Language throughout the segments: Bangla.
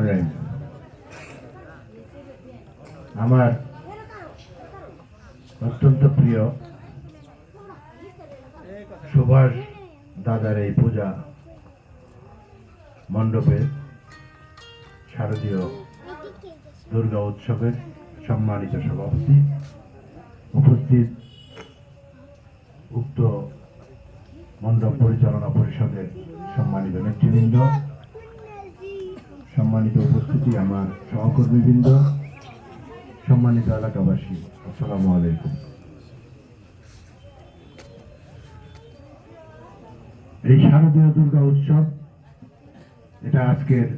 রহমানির রহিম। আমার অত্যন্ত প্রিয় সুভাষ দাদার এই পূজা মণ্ডপে শারদীয় দুর্গা উৎসবের সম্মানিত সভাপতি, উপস্থিত উক্ত মণ্ডপ পরিচালনা পরিষদের সম্মানিত নেতৃবৃন্দ, সম্মানিত উপস্থিতি আমার সহকর্মীবৃন্দ, সম্মানিত এলাকাবাসী, আসসালামু আলাইকুম। এই শারদীয় দুর্গা উৎসব এটা আজকের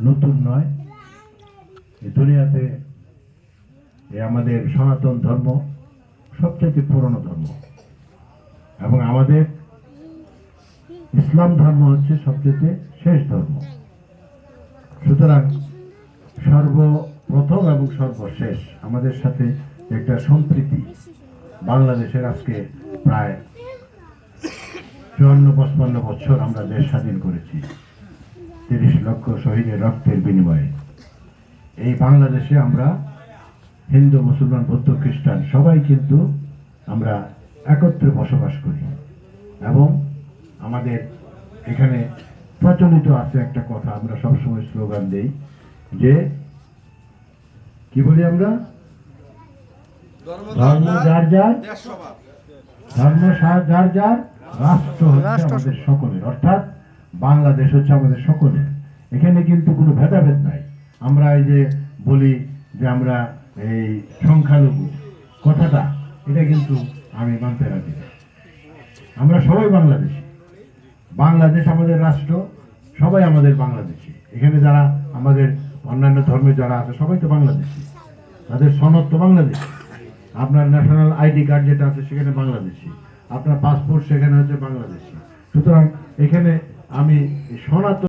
নতুন নয়। এই দুনিয়াতে আমাদের সনাতন ধর্ম সবচেয়ে পুরনো ধর্ম এবং আমাদের ইসলাম ধর্ম হচ্ছে সবচেয়ে শেষ ধর্ম। সুতরাং সর্বপ্রথম এবং সর্বশেষ আমাদের সাথে একটা সম্প্রীতি। বাংলাদেশের আজকে প্রায় 54-55 বছর আমরা দেশ স্বাধীন করেছি 30 লক্ষ শহীদের রক্তের বিনিময়ে। এই বাংলাদেশে আমরা হিন্দু, মুসলমান, বৌদ্ধ, খ্রিস্টান সবাই কিন্তু আমরা একত্রে বসবাস করি এবং আমাদের এখানে প্রচলিত আছে একটা কথা, আমরা সবসময় স্লোগান দেই যে কি বলি আমরা, ধর্ম যার যার, ধর্ম যার যার, রাষ্ট্র হচ্ছে আমাদের সকলের। অর্থাৎ বাংলাদেশ হচ্ছে আমাদের সকলের। এখানে কিন্তু কোনো ভেদাভেদ নাই। আমরা এই যে বলি যে আমরা এই সংখ্যালঘু কথাটা, এটা কিন্তু আমি মানতে রাজি না। আমরা সবাই বাংলাদেশি। বাংলাদেশ আমাদের রাষ্ট্র, সবাই আমাদের বাংলাদেশি। এখানে যারা আমাদের অন্যান্য ধর্মে যারা আছে সবাই তো বাংলাদেশি, তাদের সনদ তো বাংলাদেশি। আপনার ন্যাশনাল আইডি কার্ড যেটা আছে সেখানে বাংলাদেশি, আপনার পাসপোর্ট সেখানে হচ্ছে বাংলাদেশি। সুতরাং এখানে আমি সনাতন